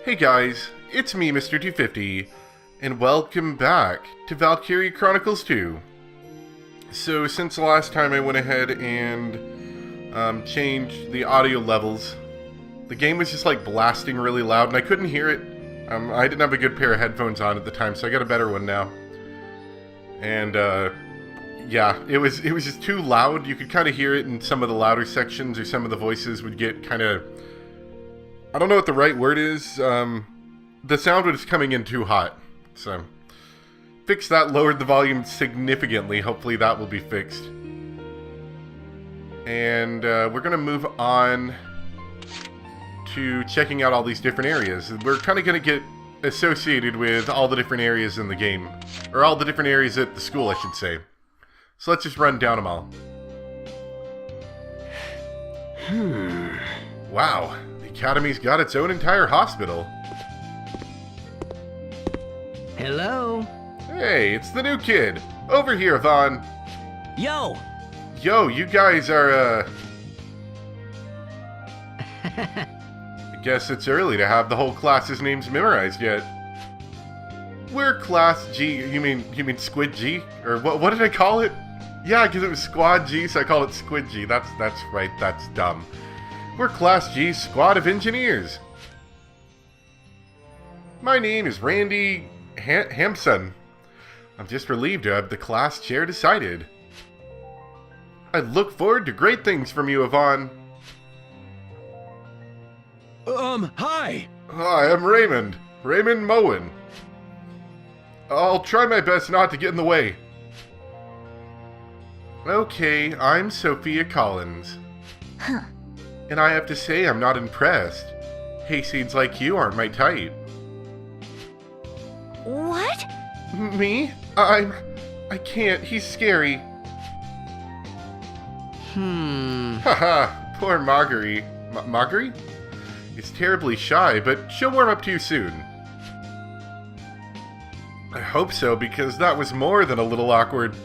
Hey guys, it's me, Mr. 250, and welcome back to Valkyria Chronicles 2. So, since the last time I went ahead and changed the audio levels, the game was just like blasting really loud and I couldn't hear it. I didn't have a good pair of headphones on at the time, so I got a better one now. And, yeah, it was just too loud. You could kind of hear it in some of the louder sections, or some of the voices would get kind of... I don't know what the right word is. The sound was coming in too hot. So, fixed that, lowered the volume significantly. Hopefully that will be fixed. And we're going to move on to checking out all these different areas. We're kind of going to get associated with all the different areas in the game. Or all the different areas at the school, I should say. So let's just run down them all. Wow. Academy's got its own entire hospital. Hello? Hey, it's the new kid. Over here, Vaughn. Yo! Yo, you guys are, I guess it's early to have the whole class's names memorized yet. We're Class G. You mean Squid G? Or what did I call it? Yeah, because it was Squad G, so I called it Squid G. That's right, that's dumb. We're Class G's Squad of Engineers. My name is Randy Hampson. I'm just relieved to have the class chair decided. I look forward to great things from you, Yvonne. Hi! Hi, I'm Raymond. Raymond Moen. I'll try my best not to get in the way. Okay, I'm Sophia Collins. Huh. And I have to say I'm not impressed. Hayseeds like you aren't my type. What? Me? I can't. He's scary. Haha, poor Marguerite. Marguerite? Is terribly shy, but she'll warm up to you soon. I hope so, because that was more than a little awkward.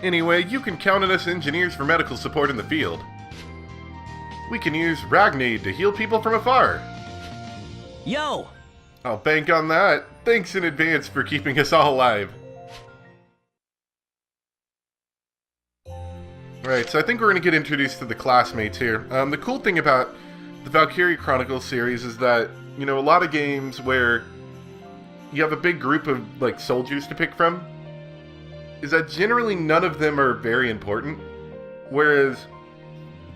Anyway, you can count on us engineers for medical support in the field. We can use Ragnade to heal people from afar. Yo! I'll bank on that. Thanks in advance for keeping us all alive. Right, so I think we're going to get introduced to the classmates here. The cool thing about the Valkyria Chronicles series is that, you know, a lot of games where you have a big group of, like, soldiers to pick from, is that generally none of them are very important, whereas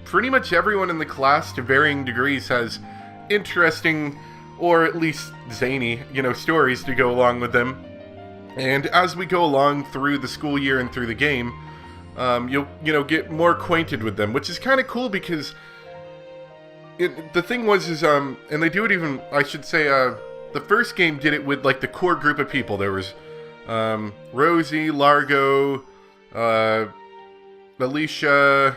pretty much everyone in the class to varying degrees has interesting, or at least zany, you know, stories to go along with them. And as we go along through the school year and through the game, you'll, you know, get more acquainted with them, which is kind of cool because the thing was, and they do it even, I should say, the first game did it with, like, the core group of people. There was Rosie, Largo, Alicia,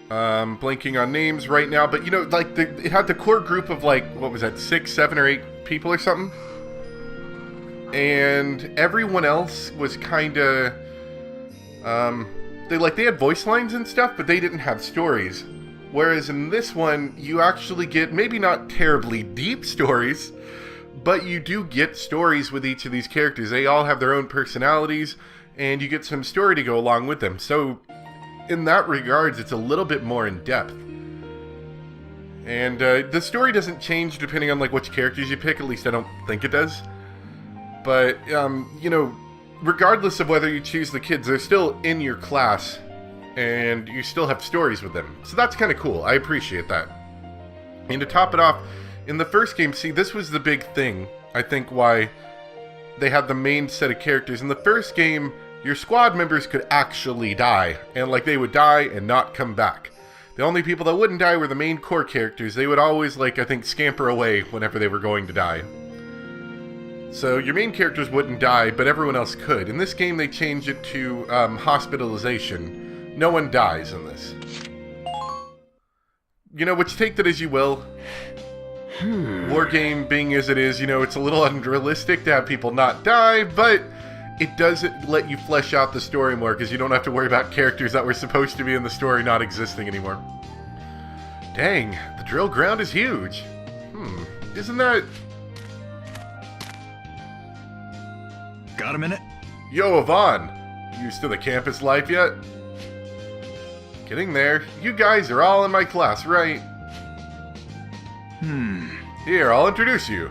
blanking on names right now, but you know, like, it had the core group of, like, what was that, 6, 7, or 8 people or something? And everyone else was kinda, they had voice lines and stuff, but they didn't have stories. Whereas in this one, you actually get, maybe not terribly deep stories, but you do get stories with each of these characters. They all have their own personalities, and you get some story to go along with them. So, in that regards, it's a little bit more in-depth. And the story doesn't change depending on, like, which characters you pick. At least I don't think it does. But, you know, regardless of whether you choose the kids, they're still in your class, and you still have stories with them. So that's kind of cool. I appreciate that. And to top it off, in the first game, see, this was the big thing, I think, why they had the main set of characters. In the first game, your squad members could actually die, and, like, they would die and not come back. The only people that wouldn't die were the main core characters. They would always, like, I think, scamper away whenever they were going to die. So your main characters wouldn't die, but everyone else could. In this game, they changed it to hospitalization. No one dies in this. You know, which take that as you will. War game being as it is, you know, it's a little unrealistic to have people not die, but it does let you flesh out the story more, because you don't have to worry about characters that were supposed to be in the story not existing anymore. Dang, the drill ground is huge. Isn't that... Got a minute? Yo, Yvonne, used to the campus life yet? Getting there. You guys are all in my class, right? Here, I'll introduce you.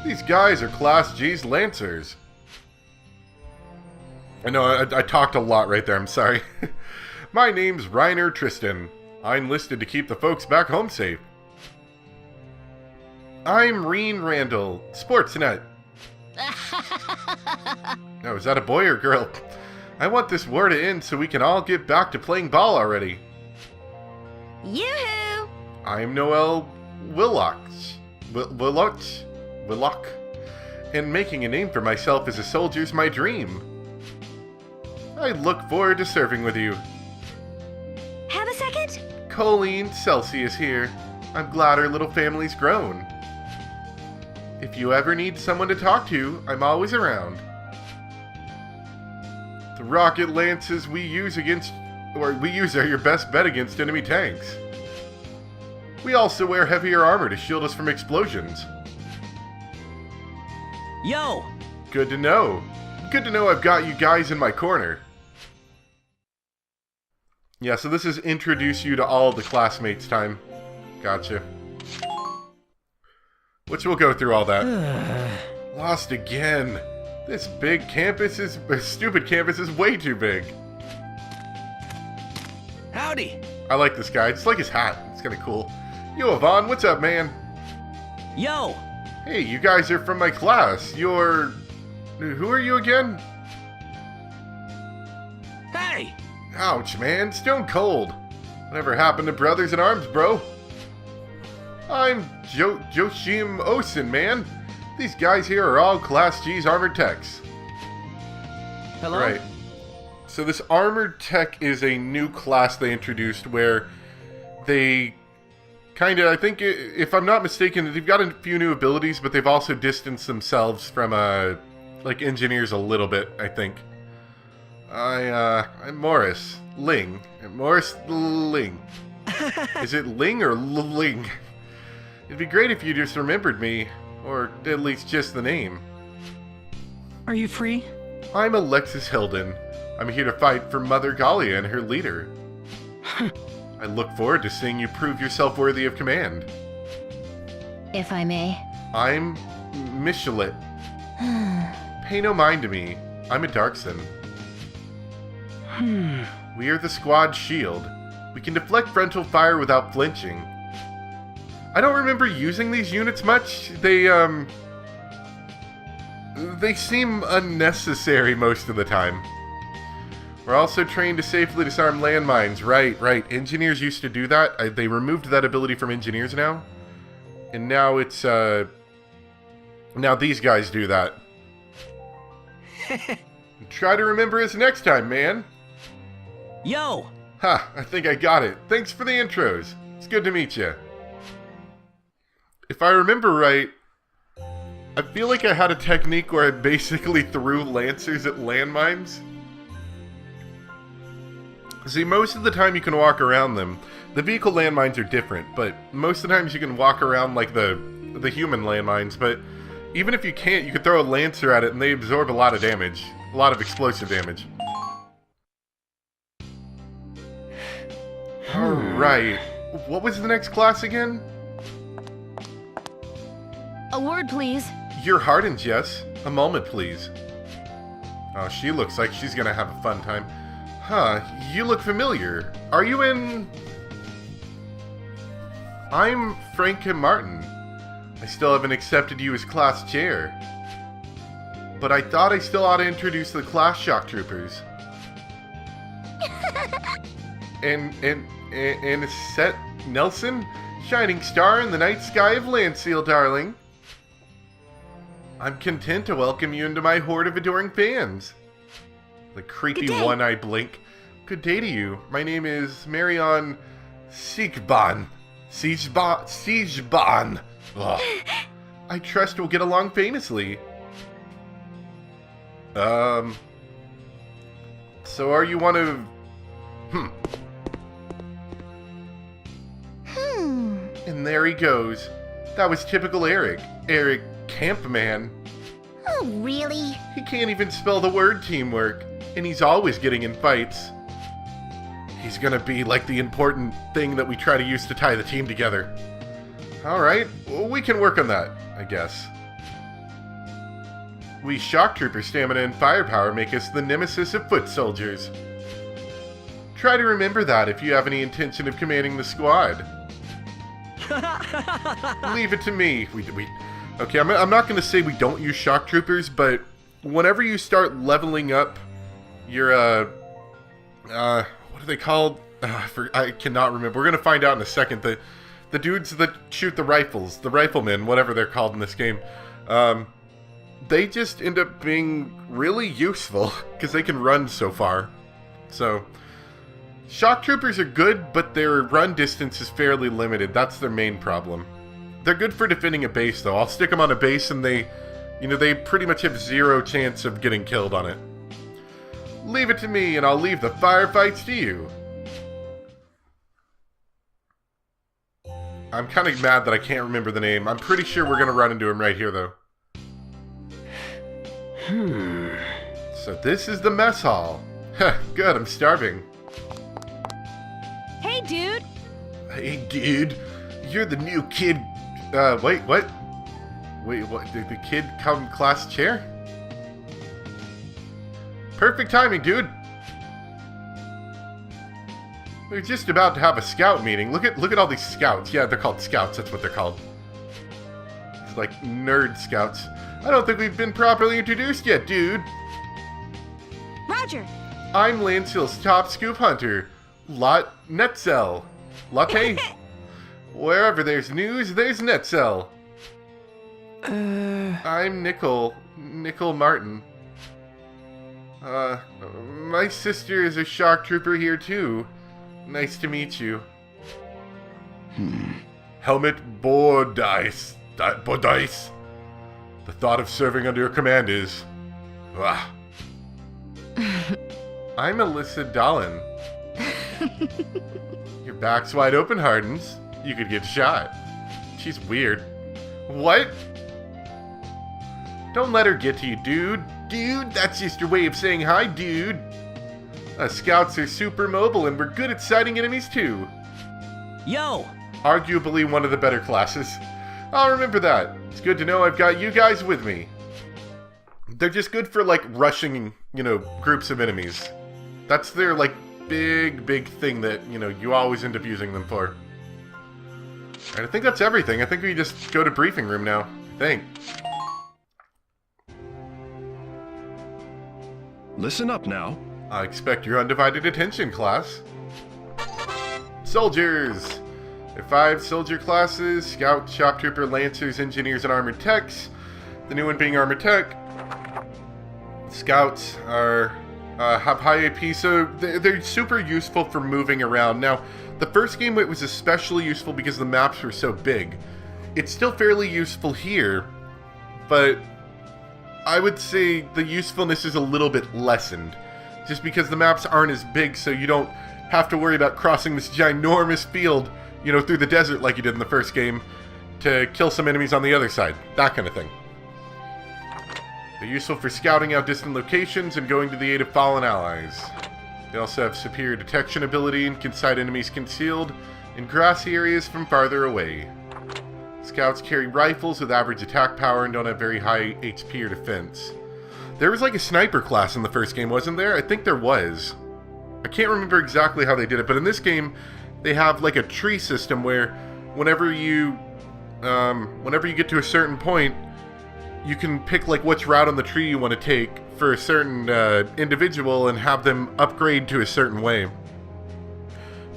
These guys are Class G's Lancers. I know, I talked a lot right there, I'm sorry. My name's Reiner Tristan. I enlisted to keep the folks back home safe. I'm Reen Randall, Sportsnet. Oh, is that a boy or girl? I want this war to end so we can all get back to playing ball already. Yoo-hoo! I'm Noel Willock. And making a name for myself as a soldier's my dream. I look forward to serving with you. Have a second? Colleen Celsius here. I'm glad our little family's grown. If you ever need someone to talk to, I'm always around. The rocket lances we use are your best bet against enemy tanks. We also wear heavier armor to shield us from explosions. Yo! Good to know. Good to know I've got you guys in my corner. Yeah, so this is introduce you to all of the classmates time. Gotcha. Which we'll go through all that. Lost again. This stupid campus is way too big. Howdy! I like this guy. I just like his hat. It's kind of cool. Yo, Yvonne, what's up, man? Yo! Hey, you guys are from my class. You're... Who are you again? Hey! Ouch, man. Stone cold. Whatever happened to brothers in arms, bro? I'm Joshim Osen, man. These guys here are all Class G's armored techs. Hello? Right. So this armored tech is a new class they introduced where they kind of, I think, if I'm not mistaken, they've got a few new abilities, but they've also distanced themselves from, like, engineers a little bit, I think. I'm Morris Ling. Morris Ling. Is it Ling or Ling? It'd be great if you just remembered me, or at least just the name. Are you free? I'm Alexis Hilden. I'm here to fight for Mother Galia and her leader. I look forward to seeing you prove yourself worthy of command. If I may. I'm Michelet. Pay no mind to me. I'm a Darkson. We are the squad shield. We can deflect frontal fire without flinching. I don't remember using these units much. They seem unnecessary most of the time. We're also trained to safely disarm landmines. Right. Engineers used to do that. They removed that ability from engineers now. And now it's, now these guys do that. Try to remember us next time, man. Yo! Ha, I think I got it. Thanks for the intros. It's good to meet you. If I remember right, I feel like I had a technique where I basically threw lancers at landmines. See, most of the time you can walk around them. The vehicle landmines are different, but most of the times you can walk around like the human landmines, but even if you can't, you can throw a lancer at it and they absorb a lot of damage. A lot of explosive damage. Alright. What was the next class again? A word, please. Your Hardens, yes. A moment, please. Oh, she looks like she's gonna have a fun time. Huh, you look familiar. Are you in... I'm Frank and Martin. I still haven't accepted you as class chair. But I thought I still ought to introduce the class shock troopers. and Set Nelson, shining star in the night sky of Landseal, darling. I'm content to welcome you into my horde of adoring fans. The creepy one-eye blink. Good day to you. My name is Marion Siegban. Siegban. Ugh. I trust we'll get along famously. So are you one of... And there he goes. That was typical Eric. Eric Campman. Oh, really? He can't even spell the word teamwork, and he's always getting in fights. He's gonna be like the important thing that we try to use to tie the team together. Alright, well, we can work on that, I guess. We shock trooper stamina and firepower make us the nemesis of foot soldiers. Try to remember that if you have any intention of commanding the squad. Leave it to me. Okay, I'm not going to say we don't use shock troopers, but whenever you start leveling up your, what are they called? I cannot remember. We're going to find out in a second. The dudes that shoot the rifles, the riflemen, whatever they're called in this game, they just end up being really useful because they can run so far. So, shock troopers are good, but their run distance is fairly limited. That's their main problem. They're good for defending a base, though. I'll stick them on a base, and they pretty much have zero chance of getting killed on it. Leave it to me, and I'll leave the firefights to you. I'm kind of mad that I can't remember the name. I'm pretty sure we're going to run into him right here, though. So this is the mess hall. Good, I'm starving. Hey, dude. Hey, dude. You're the new kid. Wait, what? Wait, what? Did the kid come class chair? Perfect timing, dude. We're just about to have a scout meeting. Look at all these scouts. Yeah, they're called scouts. That's what they're called. It's like nerd scouts. I don't think we've been properly introduced yet, dude. Roger. I'm Lancehill's top scoop hunter, Lot Netzel. Latte? Wherever there's news, there's Netzel. I'm Nickel Martin. My sister is a shock trooper here too. Nice to meet you. Helmet Bordice. Bordice. The thought of serving under your command is... Ah. I'm Alyssa Dolan. Your back's wide open, Hardens. You could get shot. She's weird. What? Don't let her get to you, dude. Dude, that's just your way of saying hi, dude. Scouts are super mobile and we're good at sighting enemies too. Yo! Arguably one of the better classes. I'll remember that. It's good to know I've got you guys with me. They're just good for, like, rushing, groups of enemies. That's their, like, big thing that, you always end up using them for. Alright, I think that's everything. I think we just go to briefing room now. I think. Listen up now. I expect your undivided attention, class. Soldiers! There are 5 soldier classes: Scout, Shock Trooper, Lancers, Engineers, and Armored Techs. The new one being Armored Tech. Scouts are have high AP, so they're super useful for moving around. Now, the first game it was especially useful because the maps were so big. It's still fairly useful here, but I would say the usefulness is a little bit lessened. Just because the maps aren't as big, so you don't have to worry about crossing this ginormous field, through the desert like you did in the first game, to kill some enemies on the other side. That kind of thing. They're useful for scouting out distant locations and going to the aid of fallen allies. They also have superior detection ability and can sight enemies concealed in grassy areas from farther away. Scouts carry rifles with average attack power and don't have very high HP or defense. There was like a sniper class in the first game, wasn't there? I think there was. I can't remember exactly how they did it, but in this game, they have like a tree system where whenever you get to a certain point, you can pick like which route on the tree you want to take for a certain individual and have them upgrade to a certain way.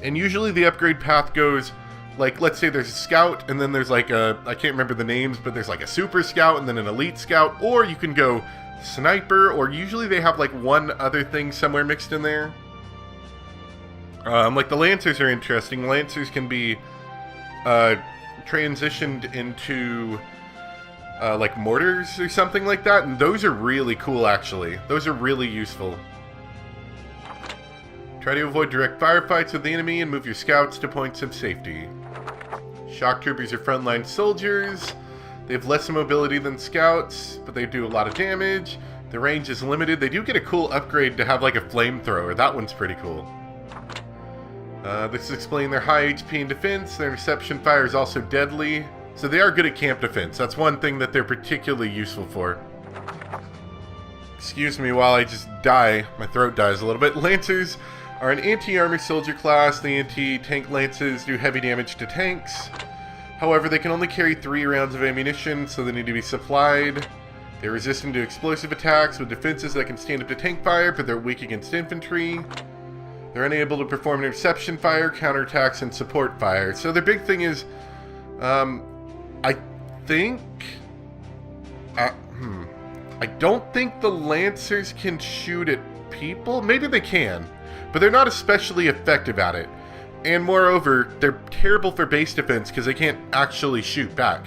And usually the upgrade path goes, like, let's say there's a scout, and then there's like a, I can't remember the names, but there's like a super scout and then an elite scout, or you can go sniper, or usually they have like one other thing somewhere mixed in there. Like the Lancers are interesting. Lancers can be transitioned into like mortars or something like that, and those are really cool actually. Those are really useful. Try to avoid direct firefights with the enemy and move your scouts to points of safety. Shock troopers are frontline soldiers. They have less mobility than scouts, but they do a lot of damage. The range is limited. They do get a cool upgrade to have like a flamethrower. That one's pretty cool. This is explaining their high HP and defense. Their interception fire is also deadly. So they are good at camp defense. That's one thing that they're particularly useful for. Excuse me while I just die. My throat dies a little bit. Lancers are an anti-armor soldier class. The anti-tank lances do heavy damage to tanks. However, they can only carry 3 rounds of ammunition, so they need to be supplied. They're resistant to explosive attacks with defenses that can stand up to tank fire, but they're weak against infantry. They're unable to perform interception fire, counterattacks, and support fire. So their big thing is, I don't think the Lancers can shoot at people. Maybe they can, but they're not especially effective at it. And moreover, they're terrible for base defense because they can't actually shoot back.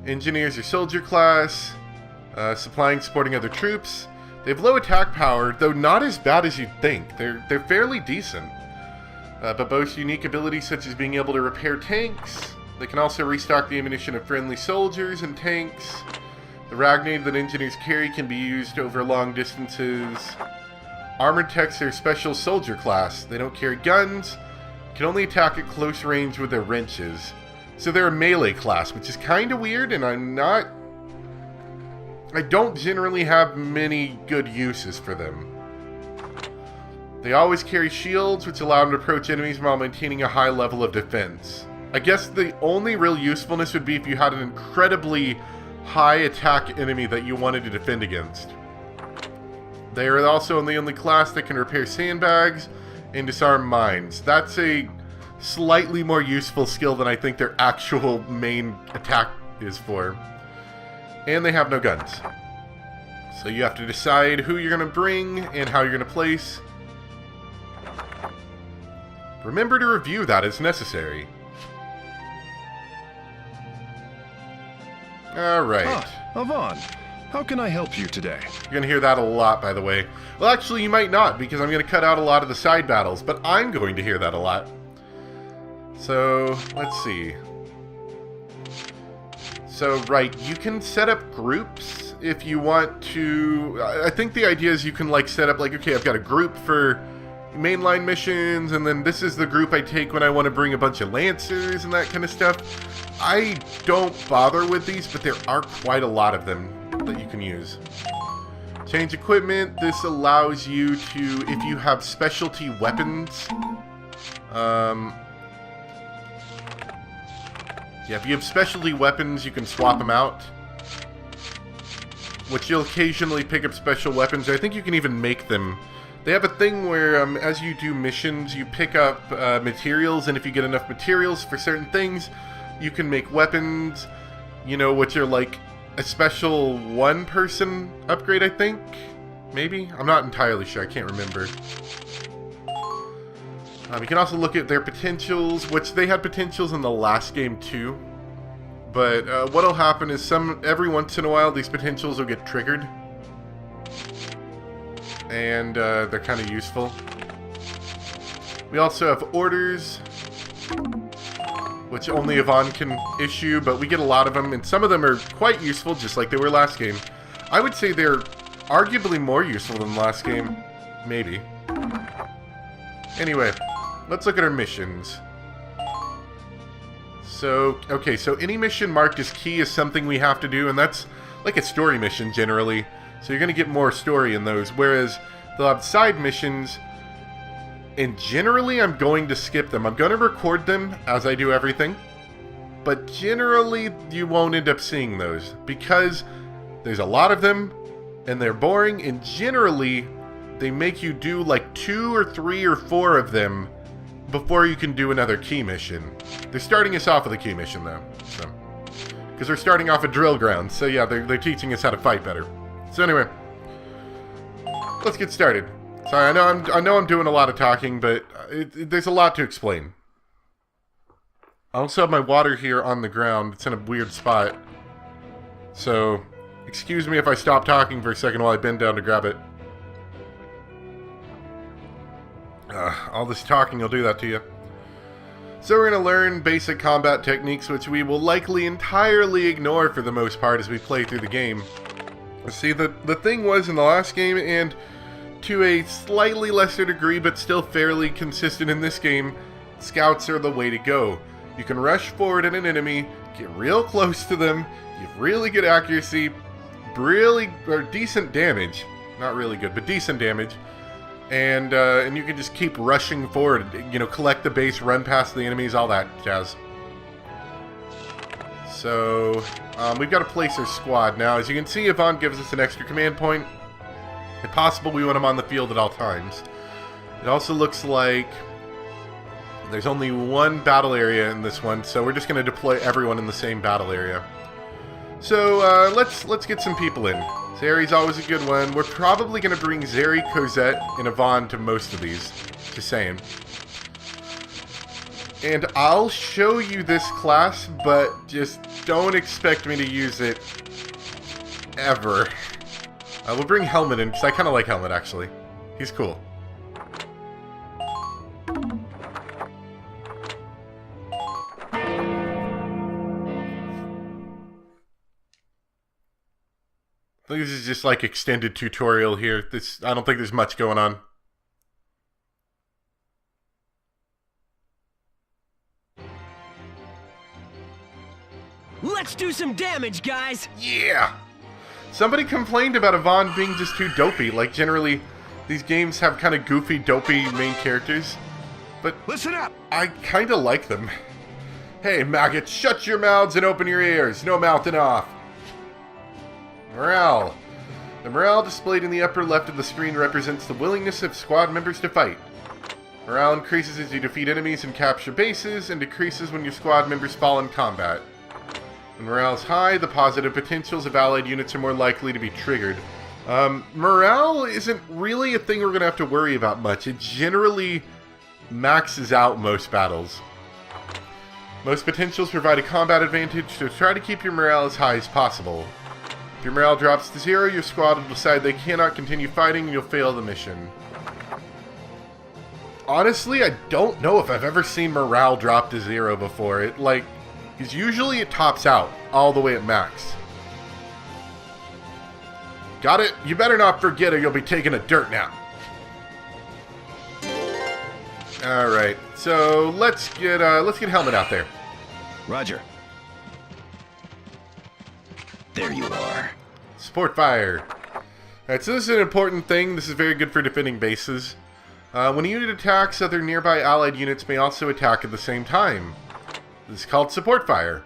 Engineers are soldier class, supplying, supporting other troops. They have low attack power, though not as bad as you'd think. They're fairly decent, but boast unique abilities such as being able to repair tanks. They can also restock the ammunition of friendly soldiers and tanks. The Ragnade that engineers carry can be used over long distances. Armored techs are special soldier class. They don't carry guns, can only attack at close range with their wrenches. So they're a melee class, which is kind of weird, and I don't generally have many good uses for them. They always carry shields, which allow them to approach enemies while maintaining a high level of defense. I guess the only real usefulness would be if you had an incredibly high attack enemy that you wanted to defend against. They are also the only class that can repair sandbags and disarm mines. That's a slightly more useful skill than I think their actual main attack is for. And they have no guns. So you have to decide who you're going to bring and how you're going to place. Remember to review that as necessary. Alright. Avon, how can I help you today? You're going to hear that a lot, by the way. Well, actually, you might not, because I'm going to cut out a lot of the side battles, but I'm going to hear that a lot. So, let's see. So, right, you can set up groups if you want to. I think the idea is you can, like, set up, like, okay, I've got a group for mainline missions, and then this is the group I take when I want to bring a bunch of Lancers and that kind of stuff. I don't bother with these, but there are quite a lot of them that you can use. Change equipment. This allows you to, if you have specialty weapons, yeah, if you have specialty weapons, you can swap them out. Which you'll occasionally pick up special weapons. I think you can even make them. They have a thing where, as you do missions, you pick up materials, and if you get enough materials for certain things, you can make weapons, you know, which are like a special one-person upgrade, I think? Maybe? I'm not entirely sure. I can't remember. You can also look at their potentials, which they had potentials in the last game too. But what'll happen is every once in a while these potentials will get triggered. And they're kind of useful. We also have orders, which only Yvonne can issue, but we get a lot of them, and some of them are quite useful, just like they were last game. I would say they're arguably more useful than last game. Maybe. Anyway, let's look at our missions. So, okay, so any mission marked as key is something we have to do, and that's like a story mission generally. So you're going to get more story in those, whereas they'll have side missions, and generally I'm going to skip them. I'm going to record them as I do everything, but generally you won't end up seeing those, because there's a lot of them, and they're boring, and generally they make you do like 2 or 3 or 4 of them before you can do another key mission. They're starting us off with a key mission though, so because we're starting off at drill grounds, so yeah, they're teaching us how to fight better. So anyway, let's get started. Sorry, I know I'm doing a lot of talking, but there's a lot to explain. I also have my water here on the ground. It's in a weird spot, so excuse me if I stop talking for a second while I bend down to grab it. All this talking will do that to you. So we're going to learn basic combat techniques, which we will likely entirely ignore for the most part as we play through the game. See, the thing was in the last game, and to a slightly lesser degree, but still fairly consistent in this game, scouts are the way to go. You can rush forward at an enemy, get real close to them, get really good accuracy, decent damage. Not really good, but decent damage. And you can just keep rushing forward, you know, collect the base, run past the enemies, all that jazz. So, we've got to place our squad now. As you can see, Yvonne gives us an extra command point. If possible, we want him on the field at all times. It also looks like there's only one battle area in this one, so we're just going to deploy everyone in the same battle area. So, let's get some people in. Zeri's always a good one. We're probably going to bring Zeri, Cosette, and Yvonne to most of these. Just saying. And I'll show you this class, but just don't expect me to use it ever. We'll bring Helmet in, because I kind of like Helmet, actually. He's cool. I think this is just like extended tutorial here. I don't think there's much going on. Let's do some damage, guys! Yeah! Somebody complained about Yvonne being just too dopey. Like, generally, these games have kind of goofy, dopey main characters. But Listen up! I kind of like them. Hey, maggots, shut your mouths and open your ears. No mouthing off. Morale. The morale displayed in the upper left of the screen represents the willingness of squad members to fight. Morale increases as you defeat enemies and capture bases, and decreases when your squad members fall in combat. When morale is high, the positive potentials of allied units are more likely to be triggered. Morale isn't really a thing we're going to have to worry about much. It generally maxes out most battles. Most potentials provide a combat advantage, so try to keep your morale as high as possible. If your morale drops to 0, your squad will decide they cannot continue fighting and you'll fail the mission. Honestly, I don't know if I've ever seen morale drop to 0 before. Because usually it tops out all the way at max. Got it? You better not forget or you'll be taking a dirt nap. Alright, so let's get Helmet out there. Roger. There you are. Support fire. Alright, so this is an important thing. This is very good for defending bases. When a unit attacks, other nearby allied units may also attack at the same time. This is called support fire.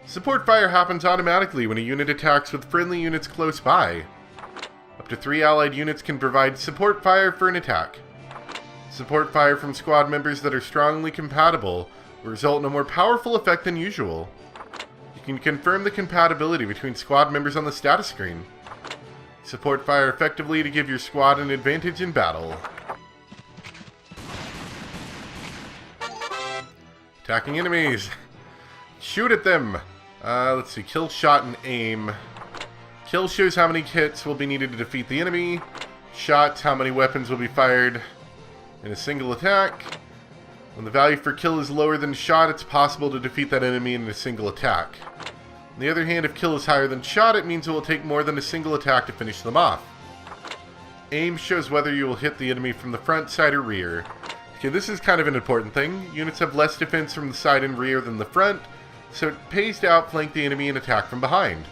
Support fire happens automatically when a unit attacks with friendly units close by. Up to 3 allied units can provide support fire for an attack. Support fire from squad members that are strongly compatible will result in a more powerful effect than usual. You can confirm the compatibility between squad members on the status screen. Support fire effectively to give your squad an advantage in battle. Attacking enemies. Shoot at them. Let's see. Kill, shot, and aim. Kill shows how many hits will be needed to defeat the enemy. Shot, how many weapons will be fired in a single attack. When the value for kill is lower than shot, it's possible to defeat that enemy in a single attack. On the other hand, if kill is higher than shot, it means it will take more than a single attack to finish them off. Aim shows whether you will hit the enemy from the front, side, or rear. Okay, this is kind of an important thing. Units have less defense from the side and rear than the front, so it pays to outflank the enemy and attack from behind.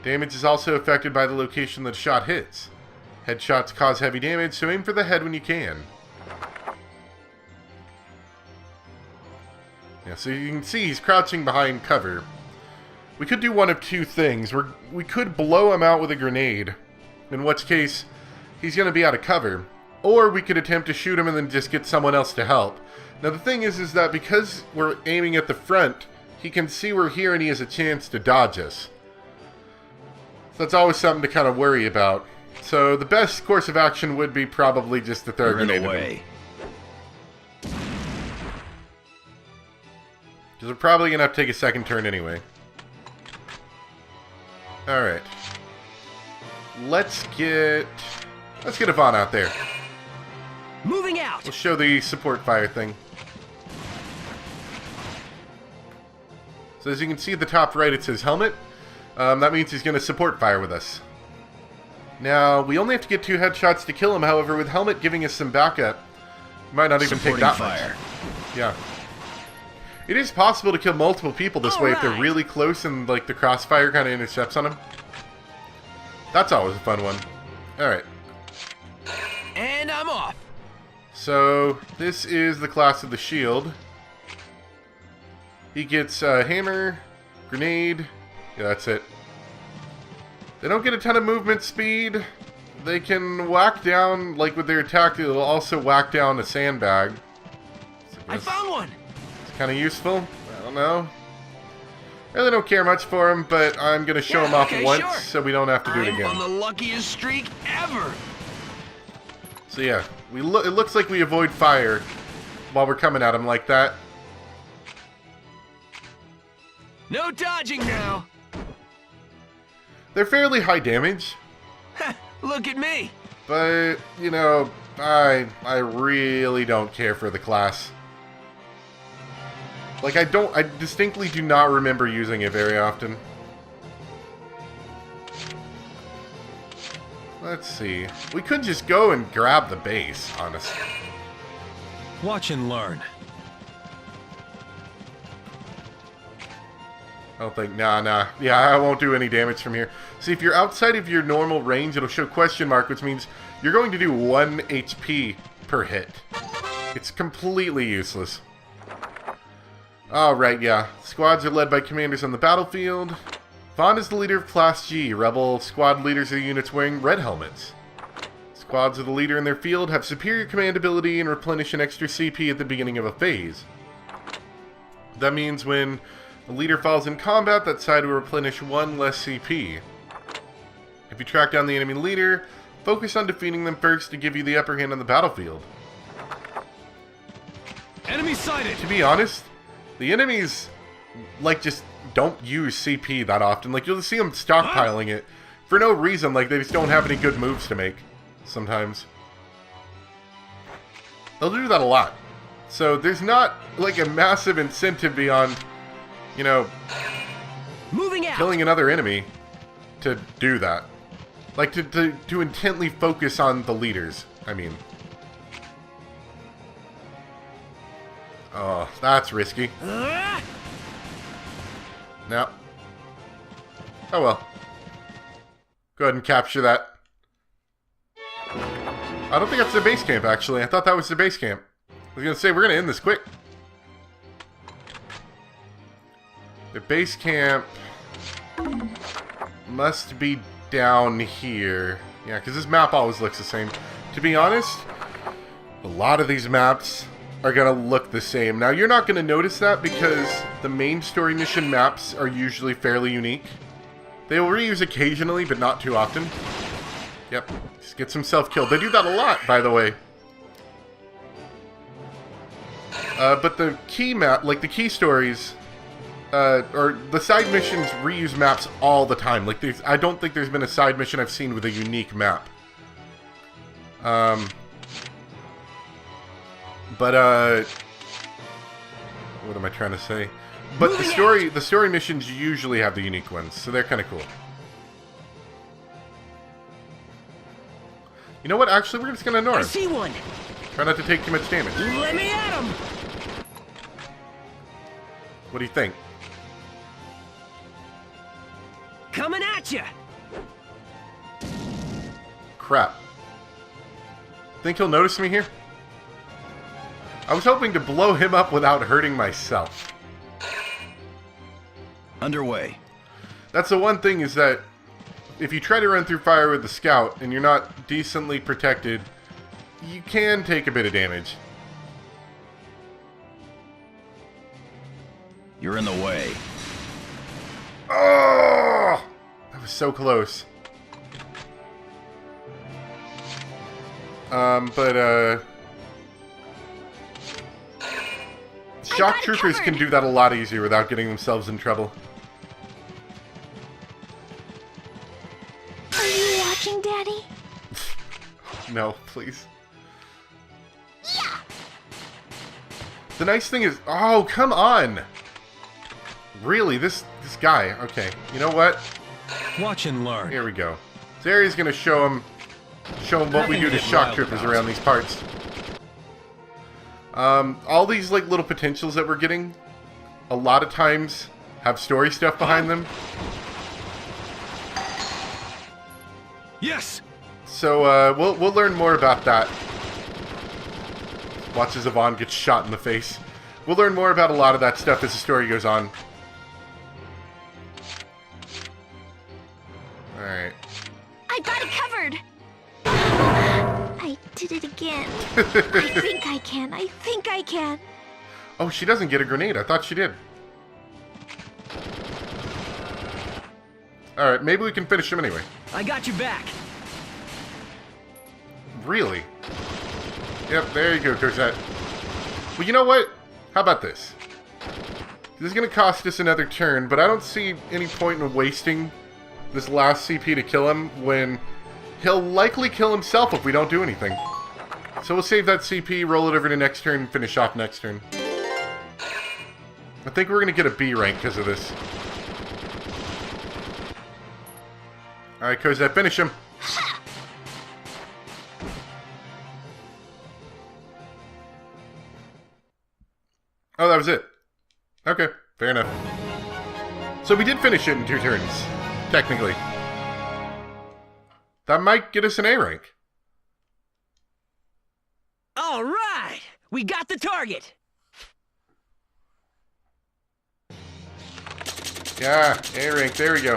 Damage is also affected by the location that a shot hits. Headshots cause heavy damage, so aim for the head when you can. Yeah, so you can see he's crouching behind cover. We could do one of two things. We could blow him out with a grenade, in which case he's going to be out of cover. Or we could attempt to shoot him and then just get someone else to help. Now the thing is that because we're aiming at the front, he can see we're here and he has a chance to dodge us. So that's always something to kind of worry about. So the best course of action would be probably just to throw a grenade at him. Because we're probably going to have to take a second turn anyway. Alright. Let's get Yvonne out there. Moving out. We'll show the support fire thing. So as you can see at the top right, it says helmet. That means he's going to support fire with us. Now, we only have to get 2 headshots to kill him, however, with helmet giving us some backup. Might not even take that much. Yeah. It is possible to kill multiple people this way if they're really close and like the crossfire kind of intercepts on them. That's always a fun one. Alright. And I'm off. So, this is the class of the shield. He gets hammer, grenade. Yeah, that's it. They don't get a ton of movement speed. They can whack down, like with their attack, they'll also whack down a sandbag. So I found one. It's kind of useful. I don't know. Really don't care much for him, but I'm going to show him off once so we don't have to do it again. I'm on the luckiest streak ever. So yeah, it looks like we avoid fire while we're coming at him like that. No dodging now. They're fairly high damage. Look at me. But, you know, I really don't care for the class. Like, I distinctly do not remember using it very often. Let's see. We could just go and grab the base, honestly. Watch and learn. I don't think, nah. Yeah, I won't do any damage from here. See, if you're outside of your normal range, it'll show question mark, which means you're going to do 1 HP per hit. It's completely useless. Alright, yeah. Squads are led by commanders on the battlefield. Vaughn is the leader of Class G. Rebel squad leaders are units wearing red helmets. Squads of the leader in their field have superior command ability and replenish an extra CP at the beginning of a phase. That means when a leader falls in combat, that side will replenish 1 less CP. If you track down the enemy leader, focus on defeating them first to give you the upper hand on the battlefield. Enemy sighted! To be honest, the enemies, like, just don't use CP that often. Like, you'll see them stockpiling it for no reason. Like, they just don't have any good moves to make sometimes. They'll do that a lot. So there's not, like, a massive incentive beyond, you know, Moving out. killing another enemy to do that. Like, to intently focus on the leaders, I mean. Oh, that's risky. No. Oh well. Go ahead and capture that. I don't think that's their base camp, actually. I thought that was their base camp. I was going to say, we're going to end this quick. The base camp must be down here. Yeah, because this map always looks the same. To be honest, a lot of these maps are going to look the same. Now, you're not going to notice that because the main story mission maps are usually fairly unique. They will reuse occasionally, but not too often. Yep, just gets himself killed. They do that a lot, by the way. But the key map, like the key stories, or the side missions reuse maps all the time. Like, I don't think there's been a side mission I've seen with a unique map. But, what am I trying to say? But the story missions usually have the unique ones, so they're kind of cool. You know what? Actually, we're just gonna ignore him. I see one. Try not to take too much damage. Let me at him. What do you think? Coming at you. Crap. Think he'll notice me here? I was hoping to blow him up without hurting myself. Underway. That's the one thing, is that if you try to run through fire with the scout and you're not decently protected, you can take a bit of damage. You're in the way. Oh! That was so close. Shock troopers can do that a lot easier without getting themselves in trouble. Are you watching, Daddy? No, please. Yeah. The nice thing is... Oh, come on! Really? This guy. Okay. You know what? Watch and learn. Here we go. Zari's gonna show him what we do to shock troopers around these parts. All these like little potentials that we're getting, a lot of times have story stuff behind them. Yes. So we'll learn more about that. Watch as Yvonne gets shot in the face. We'll learn more about a lot of that stuff as the story goes on. Alright. I got it covered! I did it again. I think I can. I think I can. Oh, she doesn't get a grenade. I thought she did. Alright, maybe we can finish him anyway. I got you back. Really? Yep, there you go, Cosette. Well, you know what? How about this? This is going to cost us another turn, but I don't see any point in wasting this last CP to kill him when he'll likely kill himself if we don't do anything. So we'll save that CP, roll it over to next turn, and finish off next turn. I think we're going to get a B rank because of this. Alright, Cosette, finish him. Oh, that was it. Okay, fair enough. So we did finish it in 2 turns, technically. That might get us an A rank. All right, we got the target. Yeah, A rank, there we go.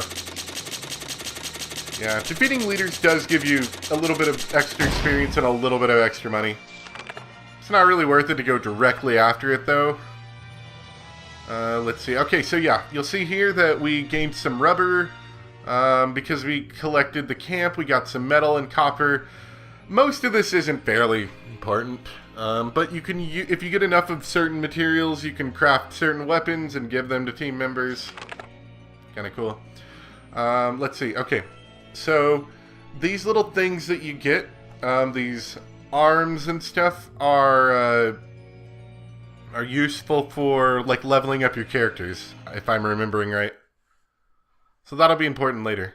Yeah, defeating leaders does give you a little bit of extra experience and a little bit of extra money. It's not really worth it to go directly after it, though. Let's see. Okay, so yeah, you'll see here that we gained some rubber because we collected the camp. We got some metal and copper. Most of this isn't fairly important, but you can, if you get enough of certain materials, you can craft certain weapons and give them to team members. Kind of cool. Let's see. Okay, so these little things that you get, these arms and stuff, are useful for like leveling up your characters, if I'm remembering right. So that'll be important later.